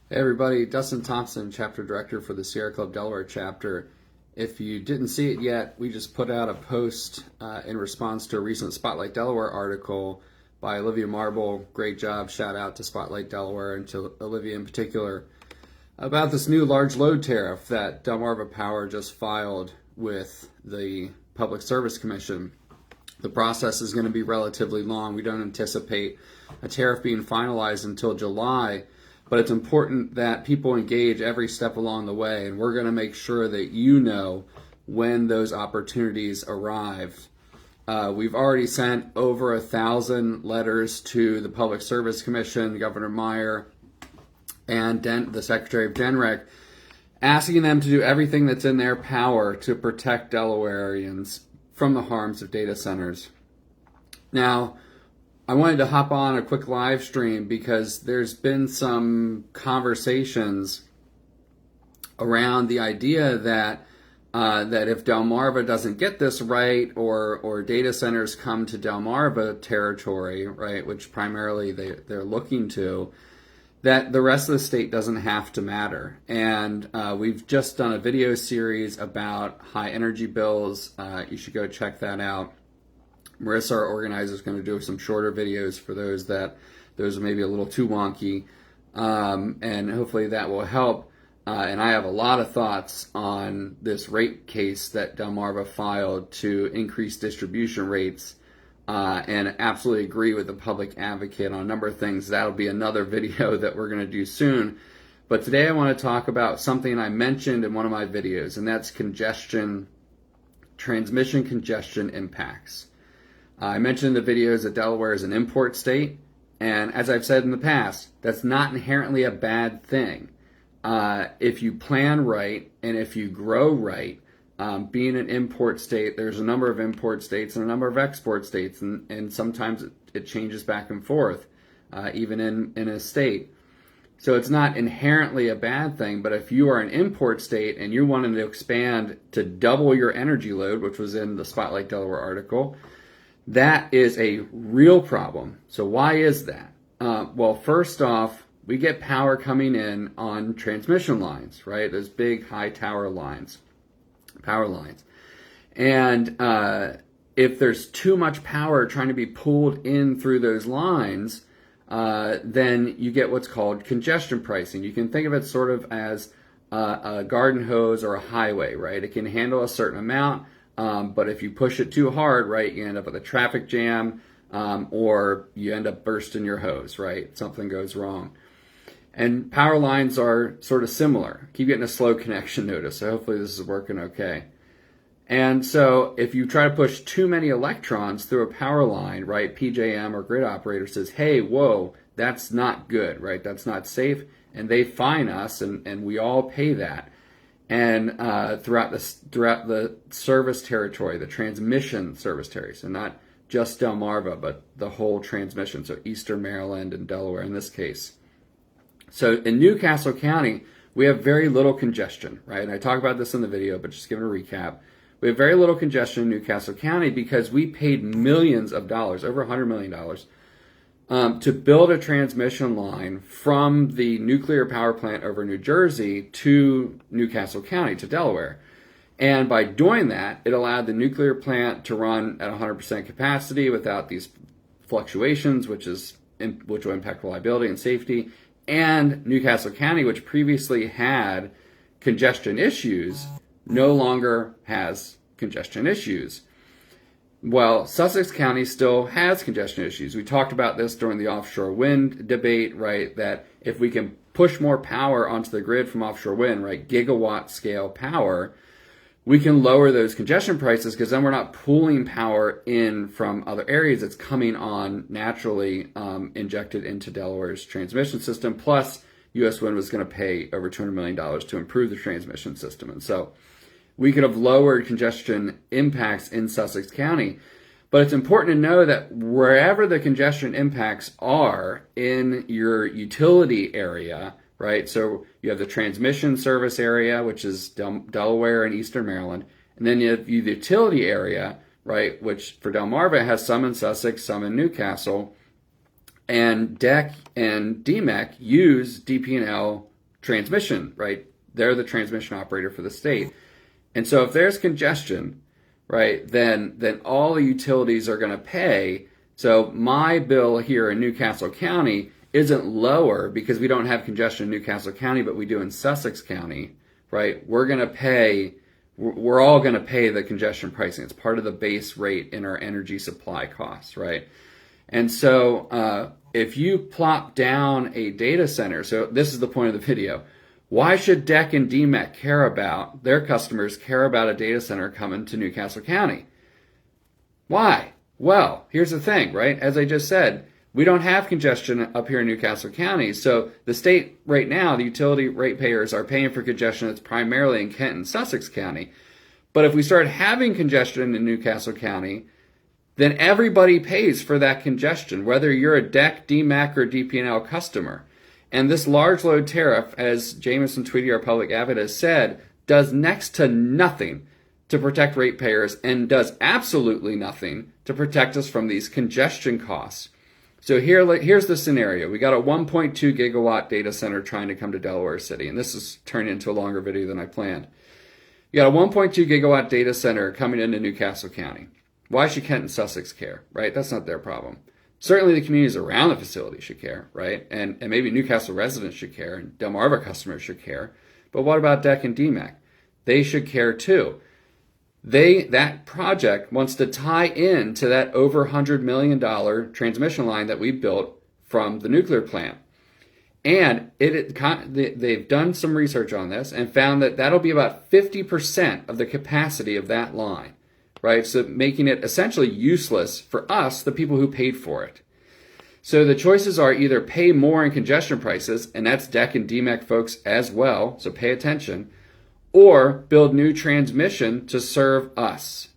Hey everybody, Dustin Thompson, Chapter Director for the Sierra Club Delaware Chapter. If you didn't see it yet, we just put out a post in response to a recent Spotlight Delaware article by Olivia Marble. Great job, shout out to Spotlight Delaware and to Olivia in particular, about this new large load tariff that Delmarva Power just filed with the Public Service Commission. The process is going to be relatively long. We don't anticipate a tariff being finalized until July. But it's important that people engage every step along the way, and we're going to make sure that you know when those opportunities arrive. We've already sent over 1,000 letters to the Public Service Commission, Governor Meyer, and the Secretary of DEMEC, asking them to do everything that's in their power to protect Delawareans from the harms of data centers. Now, I wanted to hop on a quick live stream because there's been some conversations around the idea that if Delmarva doesn't get this right, or data centers come to Delmarva territory, right, which primarily they're looking to, that the rest of the state doesn't have to matter. And we've just done a video series about high energy bills. You should go check that out. Marissa, our organizer, is going to do some shorter videos for those are maybe a little too wonky, and hopefully that will help. And I have a lot of thoughts on this rate case that Delmarva filed to increase distribution rates, and absolutely agree with the public advocate on a number of things. That'll be another video that we're going to do soon. But today I want to talk about something I mentioned in one of my videos, and that's transmission congestion impacts. I mentioned in the videos that Delaware is an import state, and as I've said in the past, that's not inherently a bad thing. If you plan right and if you grow right, being an import state, there's a number of import states and a number of export states, and sometimes it changes back and forth, even in a state. So it's not inherently a bad thing, but if you are an import state and you're wanting to expand to double your energy load, which was in the Spotlight Delaware article, that is a real problem. So why is that? Well, first off, we get power coming in on transmission lines, right? Those big high tower lines, power lines. And if there's too much power trying to be pulled in through those lines, then you get what's called congestion pricing. You can think of it sort of as a garden hose or a highway, right? It can handle a certain amount. But if you push it too hard, right, you end up with a traffic jam, or you end up bursting your hose, right? Something goes wrong. And power lines are sort of similar. Keep getting a slow connection notice, so hopefully this is working okay. And so if you try to push too many electrons through a power line, right, PJM or grid operator says, hey, whoa, that's not good, right? That's not safe. And they fine us, and we all pay that. And throughout the service territory, the transmission service territory, so not just Delmarva, but the whole transmission, so Eastern Maryland and Delaware in this case. So in Newcastle County, we have very little congestion, right? And I talk about this in the video, but just giving a recap. We have very little congestion in Newcastle County because we paid millions of dollars, over $100 million, to build a transmission line from the nuclear power plant over New Jersey to Newcastle County, to Delaware. And by doing that, it allowed the nuclear plant to run at 100% capacity without these fluctuations, which will impact reliability and safety. And Newcastle County, which previously had congestion issues, no longer has congestion issues. Well, Sussex County still has congestion issues. We talked about this during the offshore wind debate, right? That if we can push more power onto the grid from offshore wind, right, gigawatt scale power, we can lower those congestion prices because then we're not pulling power in from other areas. It's coming on naturally, injected into Delaware's transmission system. Plus, U.S. Wind was going to pay over $200 million to improve the transmission system. And so we could have lowered congestion impacts in Sussex County. But it's important to know that wherever the congestion impacts are in your utility area, right? So you have the transmission service area, which is Delaware and Eastern Maryland. And then you have the utility area, right, which for Delmarva has some in Sussex, some in Newcastle. And DEC and DEMEC use DP&L transmission, right? They're the transmission operator for the state. And so if there's congestion, right, then all the utilities are going to pay. So my bill here in Newcastle County isn't lower because we don't have congestion in Newcastle County, but we do in Sussex County, right? We're all going to pay the congestion pricing. It's part of the base rate in our energy supply costs, right? And so if you plop down a data center, so this is the point of the video, why should DEC and DEMEC care about, their customers care about a data center coming to Newcastle County? Why? Well, here's the thing, right? As I just said, we don't have congestion up here in Newcastle County. So the state right now, the utility ratepayers are paying for congestion that's primarily in Kent and Sussex County. But if we start having congestion in Newcastle County, then everybody pays for that congestion, whether you're a DEC, DEMEC, or DP&L customer. And this large load tariff, as Jamison Tweedy, our public advocate, has said, does next to nothing to protect ratepayers and does absolutely nothing to protect us from these congestion costs. So here's the scenario. We got a 1.2 gigawatt data center trying to come to Delaware City, and this is turned into a longer video than I planned. You got a 1.2 gigawatt data center coming into Newcastle County. Why should Kent and Sussex care, right? That's not their problem. Certainly the communities around the facility should care, right? And maybe Newcastle residents should care, and Delmarva customers should care. But what about DEC and DEMEC? They should care too. That project wants to tie into that over $100 million transmission line that we built from the nuclear plant. And they've done some research on this and found that that'll be about 50% of the capacity of that line, right? So making it essentially useless for us, the people who paid for it. So the choices are either pay more in congestion prices, and that's DEC and DEMEC folks as well, so pay attention, or build new transmission to serve us,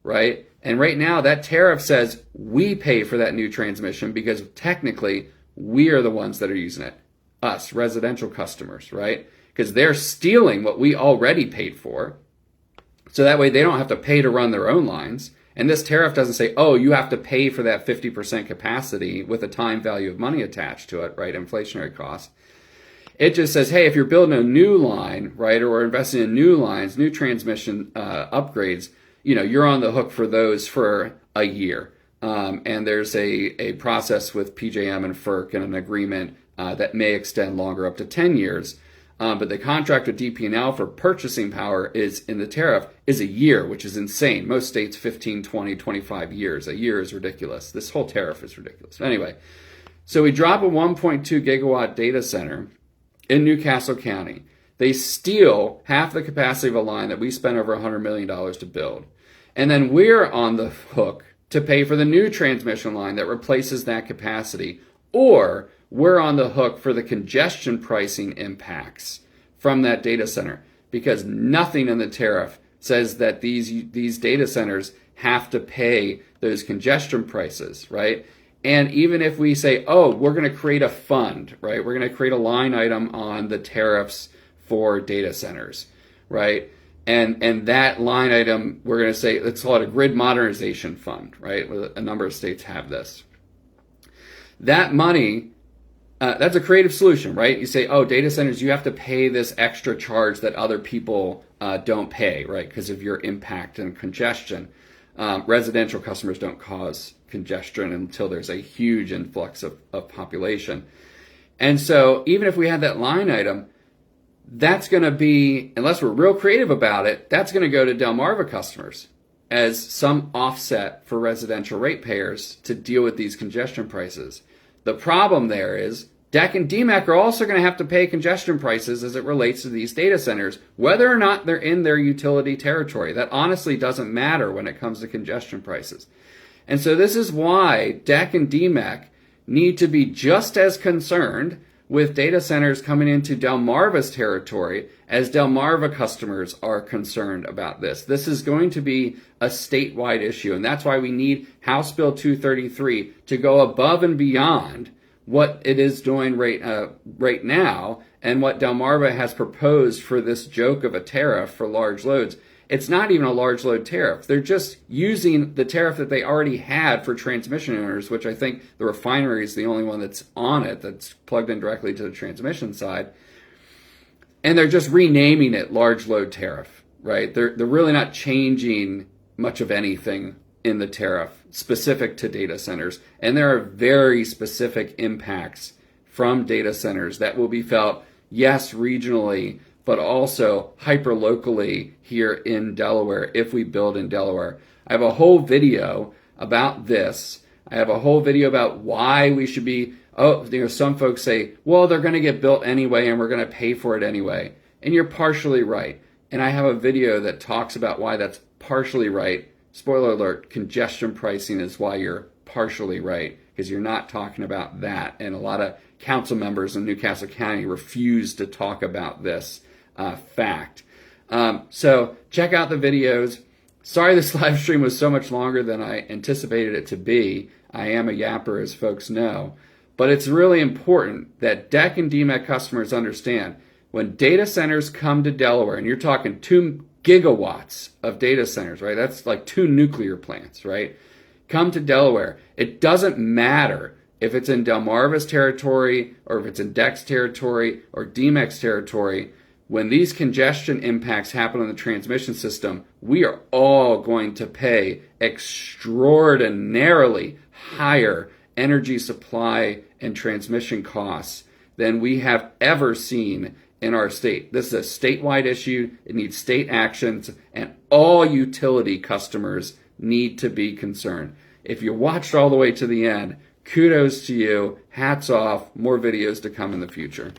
right? And right now that tariff says we pay for that new transmission because technically we are the ones that are using it, us, residential customers, right? Because they're stealing what we already paid for. So that way they don't have to pay to run their own lines. And this tariff doesn't say, oh, you have to pay for that 50% capacity with a time value of money attached to it, right? Inflationary cost. It just says, hey, if you're building a new line, right, or investing in new lines, new transmission upgrades, you're on the hook for those for a year. And there's a process with PJM and FERC and an agreement that may extend longer, up to 10 years. But the contract with DP&L for purchasing power is in the tariff is a year, which is insane. Most states 15, 20, 25 years. A year is ridiculous. This whole tariff is ridiculous. Anyway, so we drop a 1.2 gigawatt data center in Newcastle County. They steal half the capacity of a line that we spent over $100 million to build. And then we're on the hook to pay for the new transmission line that replaces that capacity. Or we're on the hook for the congestion pricing impacts from that data center, because nothing in the tariff says that these data centers have to pay those congestion prices, right? And even if we say, oh, we're going to create a fund, right? We're going to create a line item on the tariffs for data centers, right? And that line item, we're going to say, let's call it a grid modernization fund, right? A number of states have this. That money, that's a creative solution, right? You say, oh, data centers, you have to pay this extra charge that other people don't pay, right? Because of your impact and congestion. Residential customers don't cause congestion until there's a huge influx of population. And so even if we had that line item, that's going to be, unless we're real creative about it, that's going to go to Delmarva customers as some offset for residential ratepayers to deal with these congestion prices. The problem there is DEC and DEMEC are also going to have to pay congestion prices as it relates to these data centers, whether or not they're in their utility territory. That honestly doesn't matter when it comes to congestion prices. And so this is why DEC and DEMEC need to be just as concerned with data centers coming into Delmarva's territory as Delmarva customers are concerned about this. This is going to be a statewide issue, and that's why we need House Bill 233 to go above and beyond what it is doing right now and what Delmarva has proposed for this joke of a tariff for large loads. It's not even a large load tariff. They're just using the tariff that they already had for transmission owners, which I think the refinery is the only one that's on it, that's plugged in directly to the transmission side. and they're just renaming it large load tariff, right? They're really not changing much of anything in the tariff specific to data centers. And there are very specific impacts from data centers that will be felt, yes, regionally, but also hyper locally here in Delaware if we build in Delaware. I have a whole video about this. I have a whole video about why we should be, some folks say, well, they're going to get built anyway and we're going to pay for it anyway. And you're partially right. And I have a video that talks about why that's partially right. Spoiler alert, congestion pricing is why you're partially right, because you're not talking about that. And a lot of council members in Newcastle County refuse to talk about this fact. So check out the videos. Sorry this live stream was so much longer than I anticipated it to be. I am a yapper, as folks know. But it's really important that DEC and DEMEC customers understand when data centers come to Delaware, and you're talking 2 gigawatts of data centers, right? That's like 2 nuclear plants, right? Come to Delaware. It doesn't matter if it's in Delmarva's territory or if it's in DEC's territory or DEMEC's territory. When these congestion impacts happen on the transmission system, we are all going to pay extraordinarily higher energy supply and transmission costs than we have ever seen in our state. This is a statewide issue. It needs state actions, and all utility customers need to be concerned. If you watched all the way to the end, kudos to you. Hats off. More videos to come in the future.